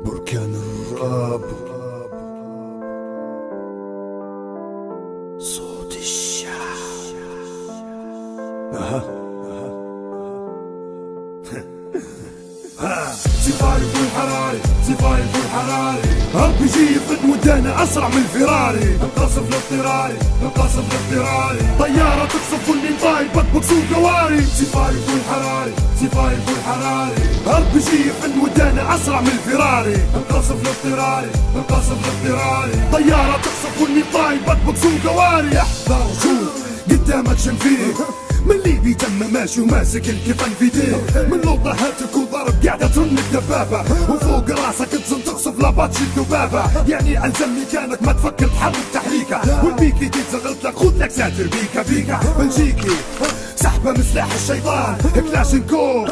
بركان الراب، صوت الشعب. سفاري والحراري، سفاري والحراري، عربي يفد ودانا اسرع من الفراري، انقصف الاضطراري، انقصف الاضطراري، طيارة تقصف واللي طايبك بكسوق قواري. سفاري والحراري، سفاري والحراري، عربي يفد ودانا اسرع من الفراري، انقصف الاضطراري، انقصف الاضطراري، طيارة تقصف واللي طايبك بكسوق قواري. احذر وشوف قدامك شن فيه، من اللي بيتم ماشي وماسك الكفن في يديه، من لوطة هاتك وضرب قاعدة ترن الدبابة، وفوق راسك تزن تقصف لابات شي الذبابة. يعني الزمني كانك ما تفكر تحرك تحريكة، والبيكي تتزغلت لك خذ لك ساتر بيكا بيكا. بلجيكي سحبة من سلاح الشيطان، كلاشنكوف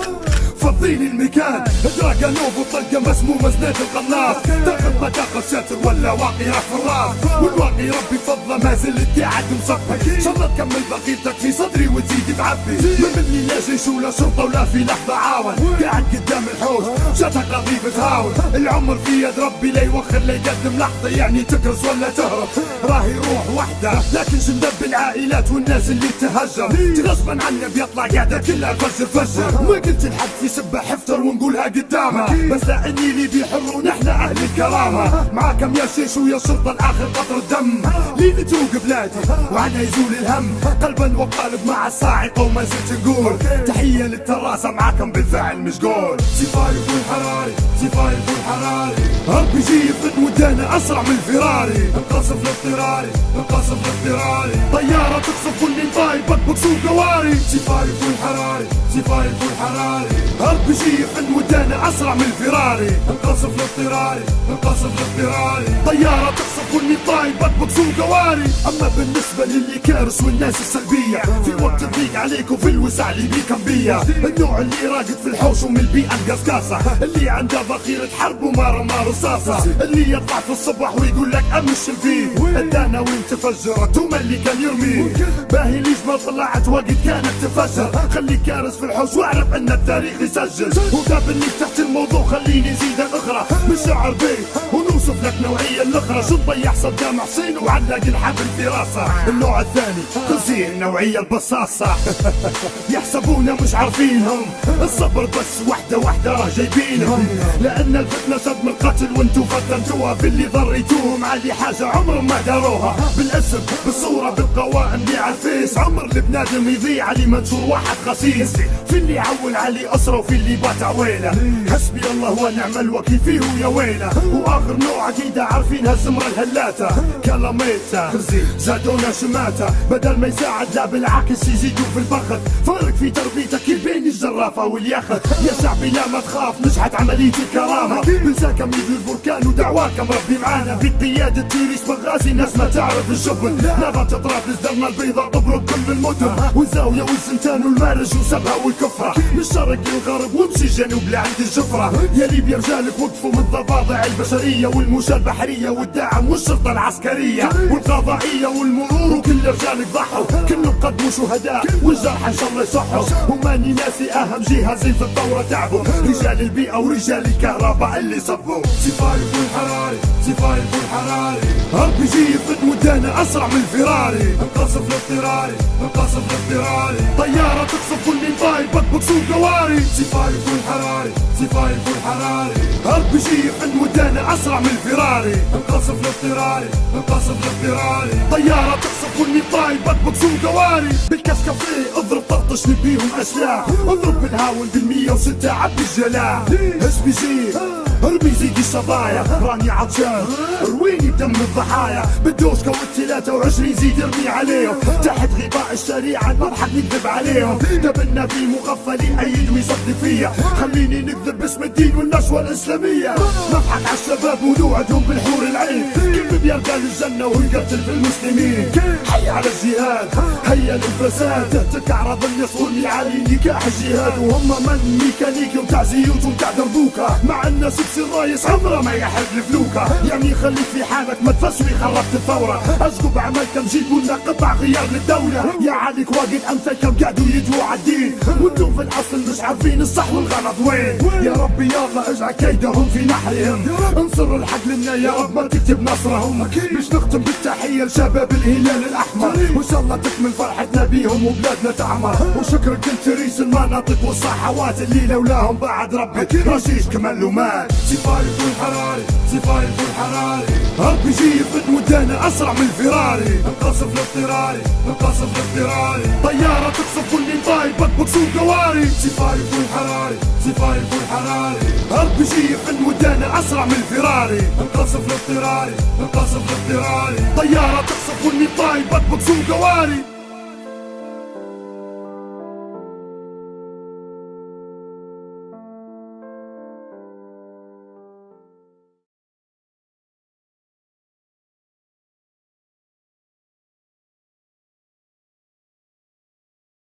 فضيني المكان، دراجانوف وطلقة مسمومة زناد القناص، تاخذ ما تاخذ ساتر ولا واقي راح في الراس، والواقي ربي فضله ما زلت قاعد مصفك، شرط كمل بقيتك في صدري وتزيد تعبي، من اللي لا جيش ولا شرطة ولا في لحظة عاون، قاعد قدام الحوش جاتك قضيب تهاون، العمر في يد ربي لا يوخر لا يقدم لحظة، يعني تكرس ولا تهرب راهي روح وحدة، لكن شندب العائلات والناس اللي تهجر، غصبا عنه بيطلع قاعدة كلها فجر فجر، ما قلت لحد في سبة حفتر ونقولها قدامه، بس لا اني اللي بيحر ونحن اهل الكرامة، معاكم يا شيش ويا شرطة الاخر قطر الدم، لي تروق بلادي وعنها يزول الهم، قلبا وقالب مع الصاعقة وما زلت نقول تحية للتراسة معاكم بالفعل مش قول. سفاري والحراري، سفاري والحراري، عربي يفد ودانا اسرع من الفراري، انقصف الاضطراري، انقصف الاضطراري، طيارة تقصف واللي طايبك بكسوق قواري. سفاري والحراري، سفاري والحراري، عربي يفد ودانا اسرع من الفراري، انقصف الاضطراري، انقصف الاضطراري، طيارة تقصف واللي طايبك بكسوق قواري. اما بالنسبة للي كارس والناس السلبية، في وقت تضيق عليك وفي الوسع اللي بيكم بيا، النوع اللي راقد في الحوش ومن البيئة القصقاصة، اللي عنده ذخيرة حرب وما رمى رصاصة، اللي يطلع في الصبح ويقول لك امش فيه الدانا وين تفجرت وما اللي كان يرميه، باهي ليش ما طلعت وقت كانت تفجر، خليك كارس في الحوش واعرف ان التاريخ يسجل، وقابل ليك تحت الموضوع خليني زيد الاخرى، بالشعر بيه ونوصف لك نوعية الاخرى، شو تضيع صدام حسين وعلق الحبل في راسه. النوع الثاني خزين نوعية البصاصة يحسبونا مش عارفينهم، الصبر بس وحدة وحدة راه جايبينهم، لأن الفتنة صدم القتل وانتو فتنتوها، باللي ضريتوهم علي حاجة عمرهم ما داروها، بالاسم بالصورة بالقوائم اللي عالفيس، عمر البنادم يضيع علي منشور واحد خسيس، في اللي يعول علي أسرة وفي اللي بات عويلة، حسبي الله ونعم الوكيل فيه ويا ويله. وآخر نوع أكيد عارفينها الزمرة الهلاتة كلاميتا زادونا شماتة، بدل ما يساعد لا بالعكس يزيدوا في البخت، فرق في تربيتك كيف بين الجرافة واليخت، يا شعبي لا ما تخاف نجحت عملية الكرامة، بنساكم مثل البركان ودعواكم ربي معانا، في قيادة تيريس مغازي ناس ما تعرف الشغل، نبات طرابلس درنا البيضة تبرد كل المدن، والزاوية والزنتان والمارج وسبها والكفرة، من الشرق للغرب وامشي جنوب لعند الجفرة، يا ليبيا رجالك وقفوا من الضفادع البشرية والموشة البحرية والدعم والشرطة العسكرية والقضائية والمرور، وكل رجالك ضحوا كلهم قدموا شهداء، والجرحى ان شاء الله يصحوا، وماني ناسي اهم جهازين في الثورة تعبوا، رجال البيئة ورجال الكهرباء اللي صبوا. سفاري والحراري، سفاري والحراري، عربي يفد ودانا اسرع من الفراري، انقصف الاضطراري، انقصف الاضطراري، طيارة تقصف واللي طايبك بكسوق قواري. سفاري والحراري، سفاري والحراري، عربي يفد ودانا اسرع من الفراري، انقصف الاضطراري، انقصف الاضطراري، طيارة تقصف واللي طايبك بكسوق قواري. بالكاسكافيه اضرب طرطش نبيهم اشلاء، اضرب بالهاون بال106 عبي الجلاء، اسمي جي ارمي زيد الشظايا، راني عطشان رويني بدم الضحايا، بالدوشكا وال23 زيد ارمي عليهم، تحت غطاء الشريعة نضحك نكذب عليهم، دبلنا في مغفل يأيد ويصدق فيا، خليني نكذب باسم الدين والنشوة الإسلامية، نضحك على الشباب ونوعدهم بالحور العين، بيرقى للجنة ويقتل في المسلمين. حي على الجهاد هيا للفساد، تهتك اعراض الناس واللي نكاح الجهاد. وهم من ميكانيكي ومتاع زيوت ومتاع دربوكة، مع الناس بسي الرايس عمره ما يحب الفلوكة. يعني خليك في حالك ما تفسوي خربت الثورة، اسقوا بعملكم جيبوا لنا قطع غيار للدولة. يا عليك واجد امثالكم قعدوا يدووا عالدين، وانتم في الاصل مش عارفين الصح والغلط وين. يا ربي يلا اجعل كيدهم في نحرهم، انصر الحق لنا يا رب ما تكتب نصرهم. مش نختم بالتحية لشباب الهلال الاحمر، وان شاء الله تكمل فرحتنا بيهم وبلادنا تعمر. وشكرا كل تريس المناطق والصحوات اللي لولاهم بعد ربي رشيش كمل ومات. سفاري فول حراري سفاري فول حراري، ربي جي يفد ودانا اسرع من الفراري. القصف الاضطراري القصف الاضطراري، طيارة تقصف كل طايبك بكسور قواري. سفاري فول حراري سفاري فول حراري، ربي جي يفد ودانا اسرع من الفراري. القصف الاضطراري القصف الاضطراري، طيارة تقصف كل طايبك بكسور قواري.